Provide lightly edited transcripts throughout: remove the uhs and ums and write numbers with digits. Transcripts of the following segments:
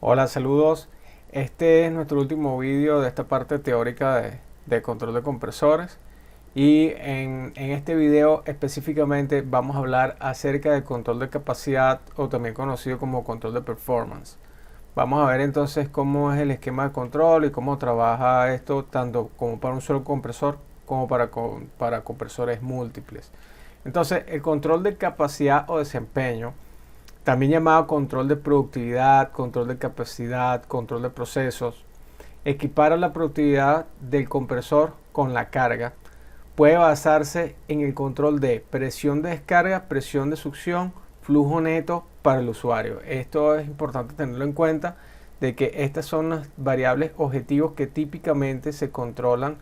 Hola, saludos. Este es nuestro último vídeo de esta parte teórica de control de compresores. Y en este video específicamente vamos a hablar acerca del control de capacidad o también conocido como control de performance. Vamos a ver entonces cómo es el esquema de control y cómo trabaja esto tanto como para un solo compresor como para compresores múltiples. Entonces el control de capacidad o desempeño, también llamado control de productividad, control de capacidad, control de procesos, equipara la productividad del compresor con la carga. Puede basarse en el control de presión de descarga, presión de succión, flujo neto para el usuario. Esto es importante tenerlo en cuenta, de que estas son las variables objetivos que típicamente se controlan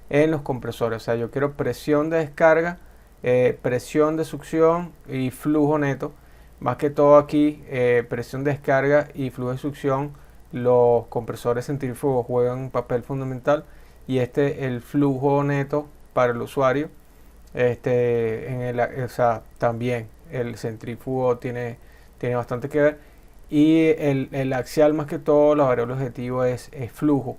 en los compresores. O sea, yo quiero presión de descarga, presión de succión y flujo neto. Más que todo aquí, presión de descarga y flujo de succión, los compresores centrífugos juegan un papel fundamental, y el flujo neto para el usuario, o sea, también el centrífugo tiene bastante que ver, y el axial, más que todo la variable objetivo es flujo,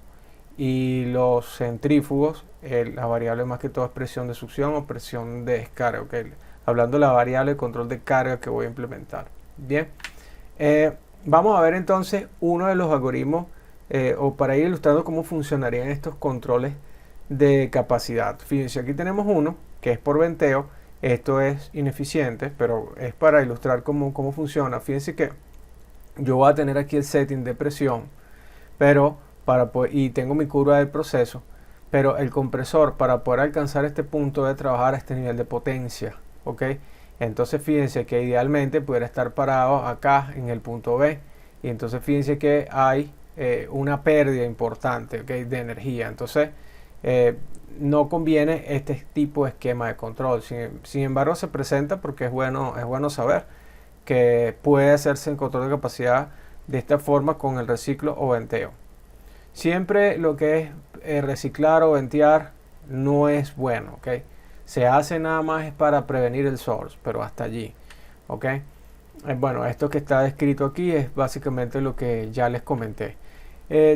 y los centrífugos, la variable más que todo es presión de succión o presión de descarga, ¿okay? Hablando de la variable de control de carga que voy a implementar. Bien, vamos a ver entonces uno de los algoritmos, o para ir ilustrando cómo funcionarían estos controles de capacidad. Fíjense, aquí tenemos uno que es por venteo. Esto es ineficiente, pero es para ilustrar cómo funciona. Fíjense que yo voy a tener aquí el setting de presión, pero y tengo mi curva del proceso, pero el compresor, para poder alcanzar este punto, debe trabajar a este nivel de potencia, ¿ok? Entonces fíjense que idealmente pudiera estar parado acá en el punto B, y entonces fíjense que hay una pérdida importante, ¿okay?, de energía. Entonces no conviene este tipo de esquema de control. Sin embargo, se presenta porque es bueno saber que puede hacerse el control de capacidad de esta forma con el reciclo o venteo. Siempre lo que es reciclar o ventear no es bueno, ¿ok? Se hace nada más es para prevenir el source, pero hasta allí, ¿ok? Bueno, esto que está descrito aquí es básicamente lo que ya les comenté.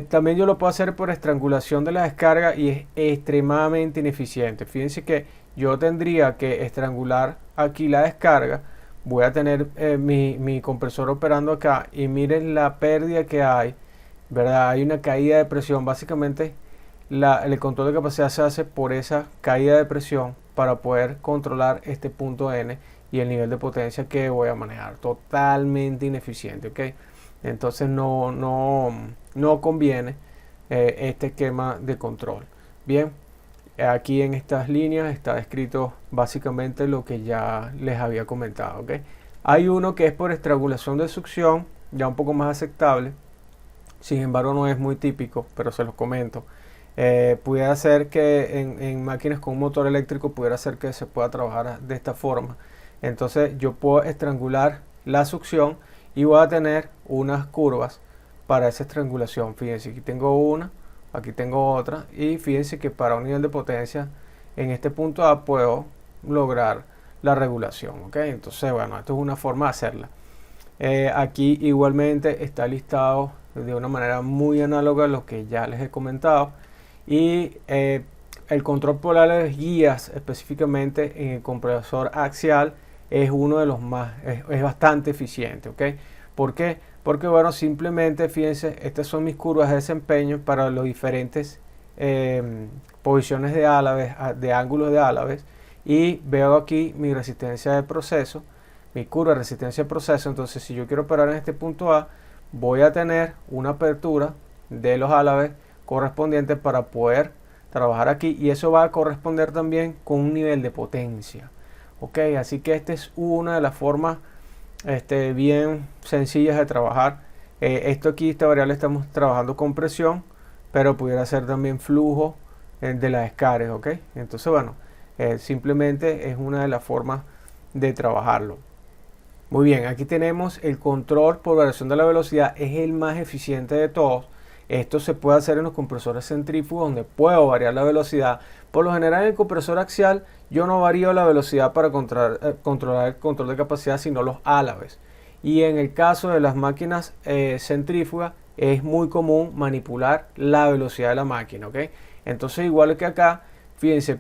También yo lo puedo hacer por estrangulación de la descarga, y es extremadamente ineficiente. Fíjense que yo tendría que estrangular aquí la descarga. Voy a tener mi compresor operando acá, y miren la pérdida que hay, ¿verdad? Hay una caída de presión. Básicamente el control de capacidad se hace por esa caída de presión para poder controlar este punto N y el nivel de potencia que voy a manejar. Totalmente ineficiente, ¿ok? Entonces no conviene este esquema de control. Bien, aquí en estas líneas está descrito básicamente lo que ya les había comentado, ¿ok? Hay uno que es por estrangulación de succión, ya un poco más aceptable. Sin embargo, no es muy típico, pero se los comento. Pudiera ser que en máquinas con un motor eléctrico pudiera ser que se pueda trabajar de esta forma. Entonces yo puedo estrangular la succión y voy a tener unas curvas para esa estrangulación. Fíjense, aquí tengo una, aquí tengo otra, y fíjense que para un nivel de potencia en este punto A puedo lograr la regulación, ¿ok? Entonces, bueno, esto es una forma de hacerla. Aquí igualmente está listado de una manera muy análoga a lo que ya les he comentado, y el control por las guías, específicamente en el compresor axial, es uno de los más, es bastante eficiente, ¿ok? ¿Por qué? Porque, bueno, simplemente fíjense, estas son mis curvas de desempeño para los diferentes posiciones de álabes, de ángulos de álabes, y veo aquí mi resistencia de proceso, mi curva de resistencia de proceso. Entonces, si yo quiero operar en este punto A, voy a tener una apertura de los álabes correspondiente para poder trabajar aquí, y eso va a corresponder también con un nivel de potencia, ok. Así que esta es una de las formas bien sencillas de trabajar. Esto aquí, esta variable, estamos trabajando con presión, pero pudiera ser también flujo de la descarga, ok. Entonces, bueno, simplemente es una de las formas de trabajarlo. Muy bien, aquí tenemos el control por variación de la velocidad. Es el más eficiente de todos. Esto se puede hacer en los compresores centrífugos, donde puedo variar la velocidad. Por lo general, en el compresor axial yo no varío la velocidad para controlar el control de capacidad, sino los álabes. Y en el caso de las máquinas centrífugas es muy común manipular la velocidad de la máquina, ¿ok? Entonces, igual que acá, fíjense,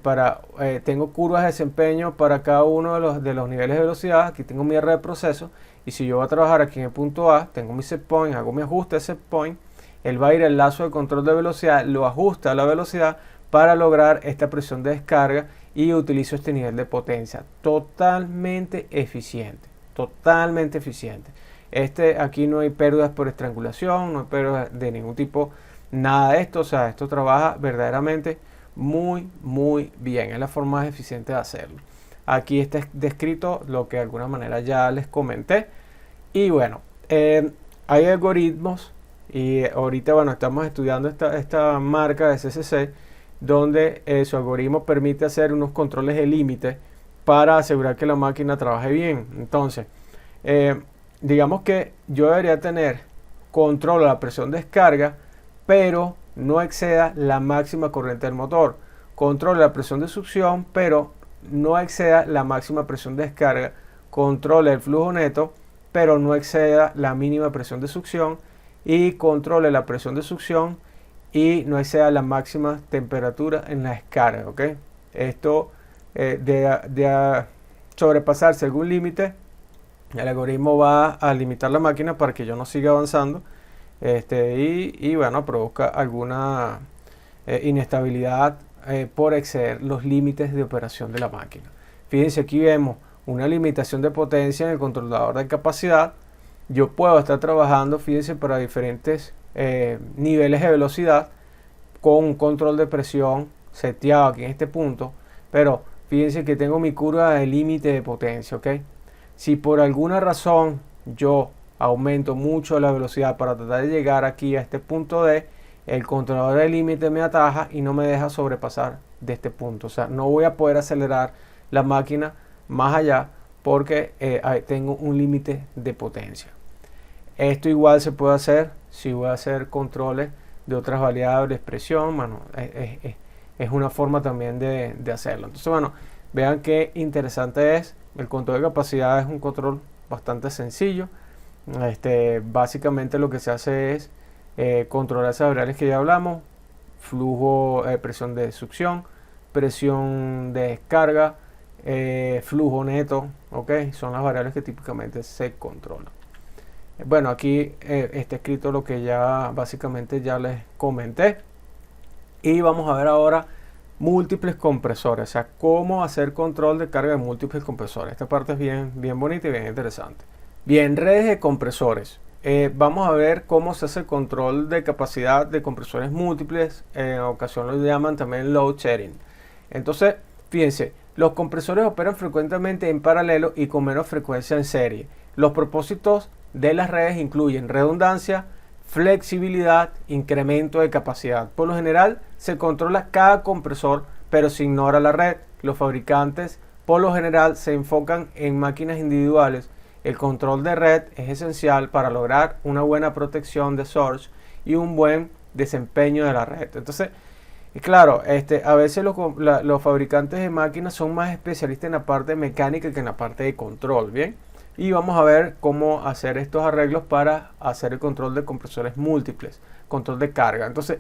tengo curvas de desempeño para cada uno de los niveles de velocidad. Aquí tengo mi R de proceso, y si yo voy a trabajar aquí en el punto A, tengo mi set point, hago mi ajuste de set point, él va a ir al lazo de control de velocidad, lo ajusta a la velocidad para lograr esta presión de descarga, y utilizo este nivel de potencia. Totalmente eficiente, totalmente eficiente. Aquí no hay pérdidas por estrangulación, no hay pérdidas de ningún tipo, nada de esto. O sea, esto trabaja verdaderamente muy bien. Es la forma más eficiente de hacerlo. Aquí está descrito lo que de alguna manera ya les comenté. Y bueno, hay algoritmos, y ahorita, bueno, estamos estudiando esta marca de CCC, donde su algoritmo permite hacer unos controles de límite para asegurar que la máquina trabaje bien. Entonces, digamos que yo debería tener control de la presión de descarga, pero no exceda la máxima corriente del motor. Control de la presión de succión, pero no exceda la máxima presión de descarga. Control el flujo neto, pero no exceda la mínima presión de succión. Y controle la presión de succión y no exceda la máxima temperatura en la descarga, ¿ok? Esto de sobrepasarse algún límite, el algoritmo va a limitar la máquina para que yo no siga avanzando, y bueno, produzca alguna inestabilidad por exceder los límites de operación de la máquina. Fíjense, aquí vemos una limitación de potencia en el controlador de capacidad. Yo puedo estar trabajando, fíjense, para diferentes niveles de velocidad con un control de presión seteado aquí en este punto, pero fíjense que tengo mi curva de límite de potencia, ¿ok? Si por alguna razón yo aumento mucho la velocidad para tratar de llegar aquí a este punto D, el controlador de límite me ataja y no me deja sobrepasar de este punto. O sea, no voy a poder acelerar la máquina más allá porque tengo un límite de potencia. Esto igual se puede hacer si voy a hacer controles de otras variables, presión. Bueno, es una forma también de hacerlo. Entonces, bueno, vean qué interesante es. El control de capacidad es un control bastante sencillo. Básicamente lo que se hace es controlar esas variables que ya hablamos: flujo, presión de succión, presión de descarga, flujo neto, ¿ok? Son las variables que típicamente se controlan. Bueno, aquí está escrito lo que ya básicamente ya les comenté, y vamos a ver ahora múltiples compresores, o sea, cómo hacer control de carga de múltiples compresores. Esta parte es bien bonita y bien interesante. Bien, redes de compresores. Vamos a ver cómo se hace el control de capacidad de compresores múltiples. En ocasión lo llaman también load sharing. Entonces, fíjense, los compresores operan frecuentemente en paralelo y con menos frecuencia en serie. Los propósitos de las redes incluyen redundancia, flexibilidad, incremento de capacidad. Por lo general se controla cada compresor, pero se ignora la red. Los fabricantes por lo general se enfocan en máquinas individuales. El control de red es esencial para lograr una buena protección de source y un buen desempeño de la red. Entonces, claro, a veces los fabricantes de máquinas son más especialistas en la parte mecánica que en la parte de control, ¿bien? Y vamos a ver cómo hacer estos arreglos para hacer el control de compresores múltiples, control de carga. Entonces,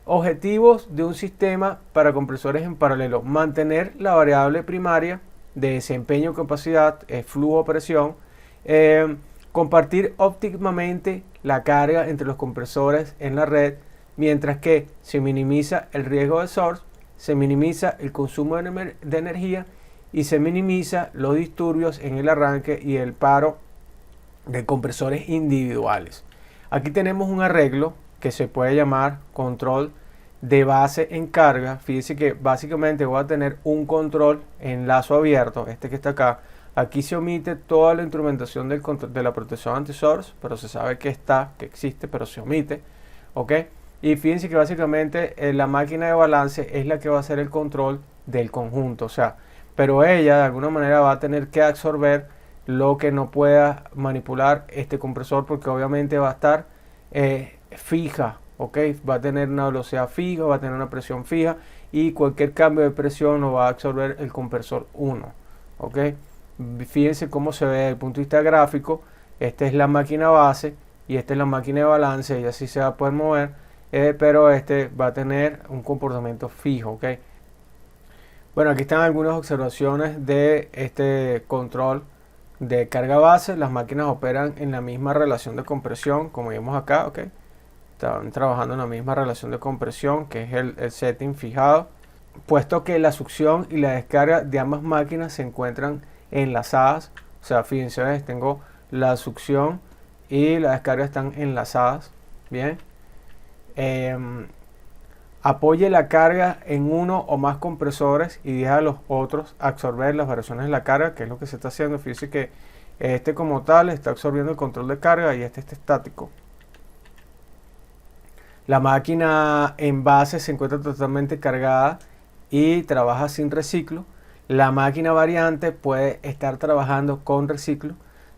objetivos de un sistema para compresores en paralelo: mantener la variable primaria de desempeño, capacidad, flujo, presión, compartir óptimamente la carga entre los compresores en la red, mientras que se minimiza el riesgo de source, se minimiza el consumo de energía y se minimiza los disturbios en el arranque y el paro de compresores individuales. Aquí tenemos un arreglo que se puede llamar control de base en carga. Fíjense que básicamente voy a tener un control en lazo abierto, este que está acá. Aquí se omite toda la instrumentación de la protección anti-source, pero se sabe que existe, pero se omite, ¿ok? Y fíjense que básicamente la máquina de balance es la que va a hacer el control del conjunto, o sea, pero ella de alguna manera va a tener que absorber lo que no pueda manipular este compresor, porque obviamente va a estar fija, ¿ok? Va a tener una velocidad fija, va a tener una presión fija, y cualquier cambio de presión lo va a absorber el compresor 1, ¿ok? Fíjense cómo se ve desde el punto de vista gráfico. esta es la máquina base y esta es la máquina de balance, y así se va a poder mover, pero este va a tener un comportamiento fijo, ¿ok? Bueno, aquí están algunas observaciones de este control de carga base. Las máquinas operan en la misma relación de compresión, como vemos acá, ¿ok? Están trabajando en la misma relación de compresión, que es el setting fijado, puesto que la succión y la descarga de ambas máquinas se encuentran enlazadas. O sea, fíjense, ¿ves? Tengo la succión y la descarga están enlazadas. Bien. Apoye la carga en uno o más compresores y deja a los otros absorber las variaciones de la carga, que es lo que se está haciendo. Fíjense que este como tal está absorbiendo el control de carga y este está estático. La máquina en base se encuentra totalmente cargada y trabaja sin reciclo. La máquina variante puede estar trabajando con reciclo.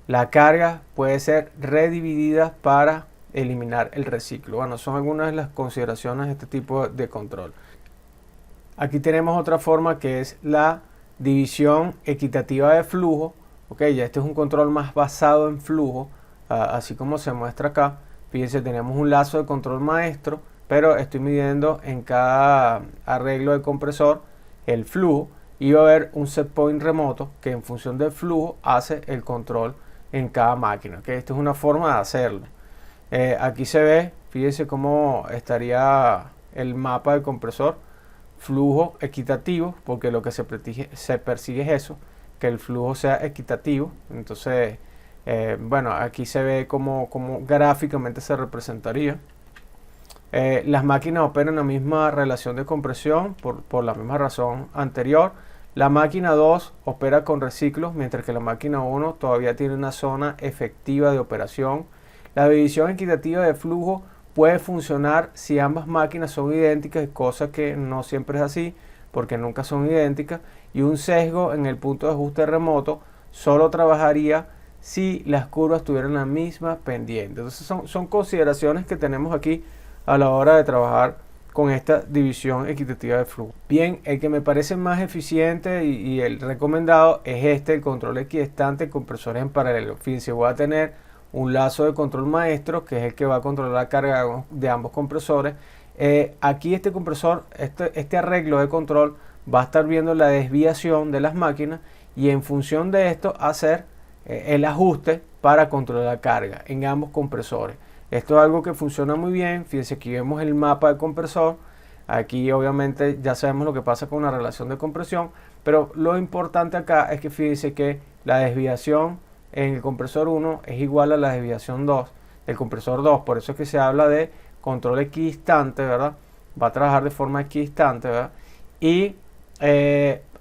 La carga puede ser redividida para eliminar el reciclo. Bueno, son algunas de las consideraciones de este tipo de control. Aquí tenemos otra forma, que es la división equitativa de flujo. Ok, ya este es un control más basado en flujo, así como se muestra acá. Fíjense, tenemos un lazo de control maestro, pero estoy midiendo en cada arreglo de compresor el flujo, y va a haber un set point remoto que en función del flujo hace el control en cada máquina. Okay, esta es una forma de hacerlo. Aquí se ve, fíjense cómo estaría el mapa del compresor. Flujo equitativo, porque lo que se persigue es eso, que el flujo sea equitativo. Entonces, bueno, aquí se ve cómo gráficamente se representaría. Las máquinas operan en la misma relación de compresión por la misma razón anterior. La máquina 2 opera con reciclos, mientras que la máquina 1 todavía tiene una zona efectiva de operación. La división equitativa de flujo puede funcionar si ambas máquinas son idénticas, cosa que no siempre es así, porque nunca son idénticas. Y un sesgo en el punto de ajuste remoto solo trabajaría si las curvas tuvieran la misma pendiente. Entonces son consideraciones que tenemos aquí a la hora de trabajar con esta división equitativa de flujo. Bien, el que me parece más eficiente y el recomendado es este, el control equidistante, compresores en paralelo. Fíjense, voy a tener un lazo de control maestro, que es el que va a controlar la carga de ambos compresores. Aquí este compresor, este arreglo de control va a estar viendo la desviación de las máquinas, y en función de esto hacer el ajuste para controlar la carga en ambos compresores. Esto es algo que funciona muy bien. Fíjense, aquí vemos el mapa del compresor. Aquí obviamente ya sabemos lo que pasa con una relación de compresión, pero lo importante acá es que fíjense que la desviación en el compresor 1 es igual a la desviación 2 del compresor 2. Por eso es que se habla de control equidistante, ¿verdad? Va a trabajar de forma equidistante, ¿verdad? Y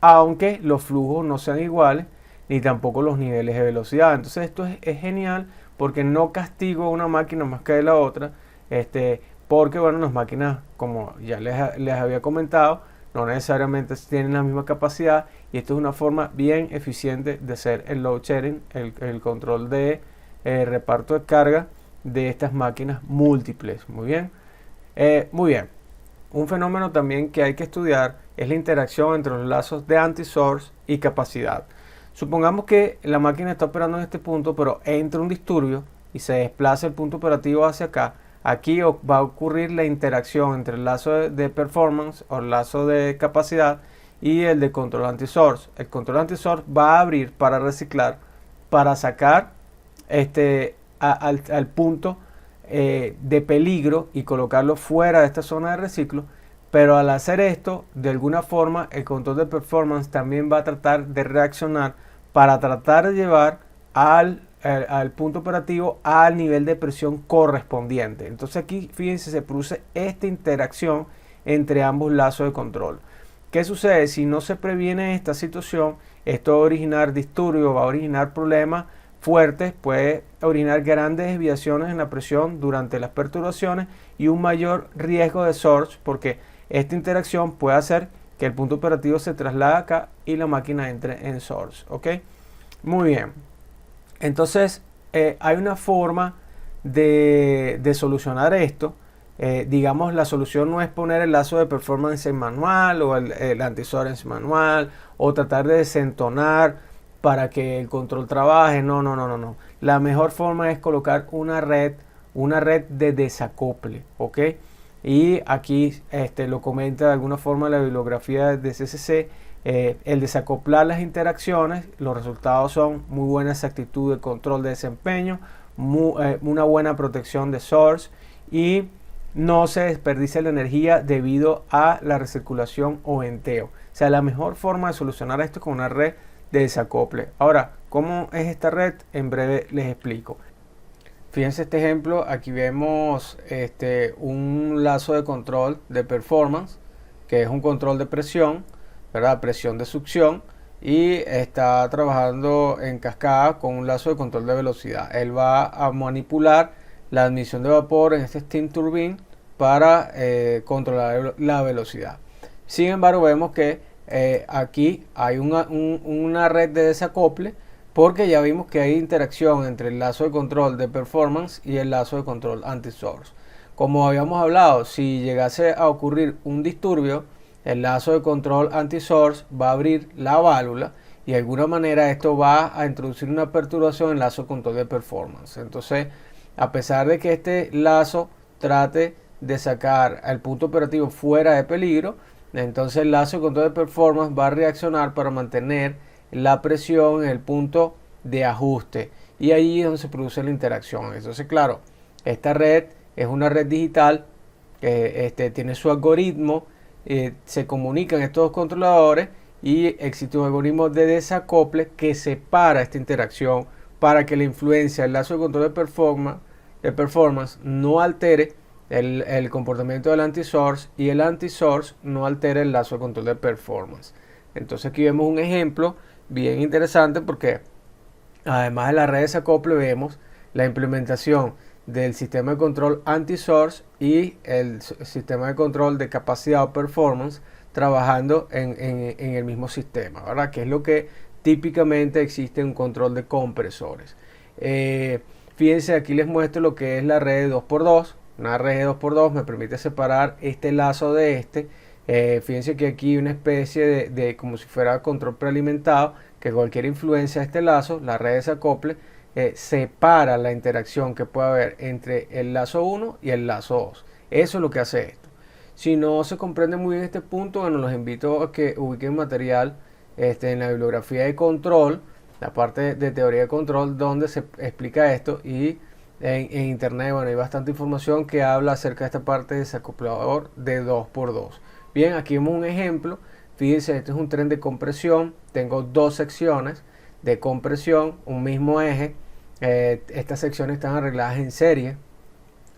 aunque los flujos no sean iguales, ni tampoco los niveles de velocidad. Entonces esto es genial, porque no castigo una máquina más que la otra, porque bueno, las máquinas, como ya les había comentado, no necesariamente tienen la misma capacidad, y esto es una forma bien eficiente de hacer el load sharing, el control de reparto de carga de estas máquinas múltiples. Muy bien. Muy bien. Un fenómeno también que hay que estudiar es la interacción entre los lazos de anti-source y capacidad. Supongamos que la máquina está operando en este punto, pero entra un disturbio y se desplaza el punto operativo hacia acá. Aquí va a ocurrir la interacción entre el lazo de performance o el lazo de capacidad y el de control anti-source. El control anti-source va a abrir para reciclar, para sacar al punto de peligro y colocarlo fuera de esta zona de reciclo. Pero al hacer esto, de alguna forma, el control de performance también va a tratar de reaccionar para tratar de llevar al punto operativo al nivel de presión correspondiente. Entonces aquí, fíjense, se produce esta interacción entre ambos lazos de control. ¿Qué sucede? Si no se previene esta situación, esto va a originar disturbios, va a originar problemas fuertes, puede originar grandes desviaciones en la presión durante las perturbaciones y un mayor riesgo de surge, porque esta interacción puede hacer que el punto operativo se traslade acá y la máquina entre en source. ¿Ok? Muy bien. Entonces, hay una forma de solucionar esto. Digamos, la solución no es poner el lazo de performance en manual o el anti-source en manual, o tratar de desentonar para que el control trabaje. No, no, no, no, no. La mejor forma es colocar una red de desacople, ¿ok? Y aquí lo comenta de alguna forma la bibliografía de CCC. El desacoplar las interacciones, los resultados son muy buena exactitud de control de desempeño, una buena protección de source y no se desperdicia la energía debido a la recirculación o venteo. O sea, la mejor forma de solucionar esto es con una red de desacople. Ahora, ¿cómo es esta red? En breve les explico. Fíjense este ejemplo, aquí vemos un lazo de control de performance, que es un control de presión, ¿verdad? Presión de succión, y está trabajando en cascada con un lazo de control de velocidad. Él va a manipular la admisión de vapor en este steam turbine para controlar la velocidad. Sin embargo, vemos que aquí hay una red de desacople, porque ya vimos que hay interacción entre el lazo de control de performance y el lazo de control anti-source. Como habíamos hablado, si llegase a ocurrir un disturbio, el lazo de control anti-source va a abrir la válvula y de alguna manera esto va a introducir una perturbación en el lazo de control de performance. Entonces, a pesar de que este lazo trate de sacar el punto operativo fuera de peligro, entonces el lazo de control de performance va a reaccionar para mantener la presión en el punto de ajuste y ahí es donde se produce la interacción. Entonces, claro, esta red es una red digital que tiene su algoritmo, se comunican estos dos controladores y existe un algoritmo de desacople que separa esta interacción para que la influencia del lazo de control de performance no altere el comportamiento del anti-source y el anti-source no altere el lazo de control de performance. Entonces aquí vemos un ejemplo bien interesante porque además de la red de desacople vemos la implementación del sistema de control anti-source y el sistema de control de capacidad o performance trabajando en el mismo sistema, ¿verdad? Que es lo que típicamente existe en un control de compresores. Fíjense, aquí les muestro lo que es la red de 2x2. Una red de 2x2 me permite separar este lazo de este. Fíjense que aquí hay una especie de como si fuera control prealimentado, que cualquier influencia de este lazo, la red de desacople, separa la interacción que puede haber entre el lazo 1 y el lazo 2. Eso es lo que hace esto. Si no se comprende muy bien este punto, bueno, los invito a que ubiquen material en la bibliografía de control, la parte de teoría de control, donde se explica esto, y en internet, bueno, hay bastante información que habla acerca de esta parte de desacoplador de 2x2. Bien, aquí vemos un ejemplo. Fíjense, este es un tren de compresión. Tengo dos secciones de compresión, un mismo eje. Estas secciones están arregladas en serie.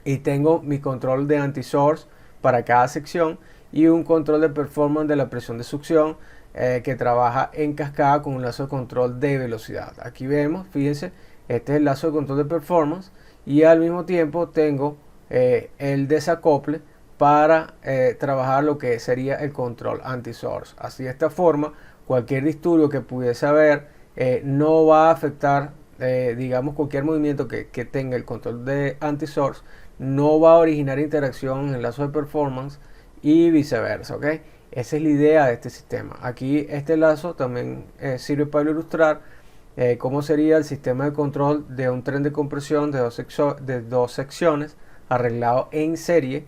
Y tengo mi control de anti-source para cada sección y un control de performance de la presión de succión que trabaja en cascada con un lazo de control de velocidad. Aquí vemos, fíjense, este es el lazo de control de performance y al mismo tiempo tengo el desacople para trabajar lo que sería el control anti-source. Así de esta forma, cualquier disturbio que pudiese haber no va a afectar, digamos, cualquier movimiento que tenga el control de anti-source, no va a originar interacción en el lazo de performance y viceversa, ¿ok? Esa es la idea de este sistema. Aquí este lazo también sirve para ilustrar cómo sería el sistema de control de un tren de compresión de dos secciones arreglado en serie.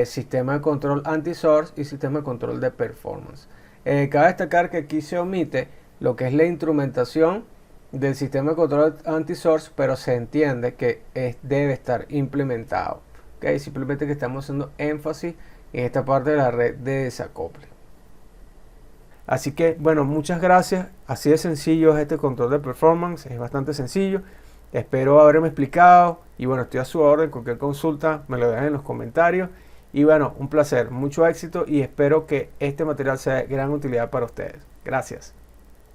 Sistema de control anti-source y sistema de control de performance. Cabe destacar que aquí se omite lo que es la instrumentación del sistema de control anti-source, pero se entiende que debe estar implementado. ¿Okay? Simplemente que estamos haciendo énfasis en esta parte de la red de desacople. Así que, bueno, muchas gracias. Así de sencillo es este control de performance, es bastante sencillo. Espero haberme explicado y bueno, estoy a su orden. Cualquier consulta me lo dejan en los comentarios. Y bueno, un placer, mucho éxito y espero que este material sea de gran utilidad para ustedes. Gracias.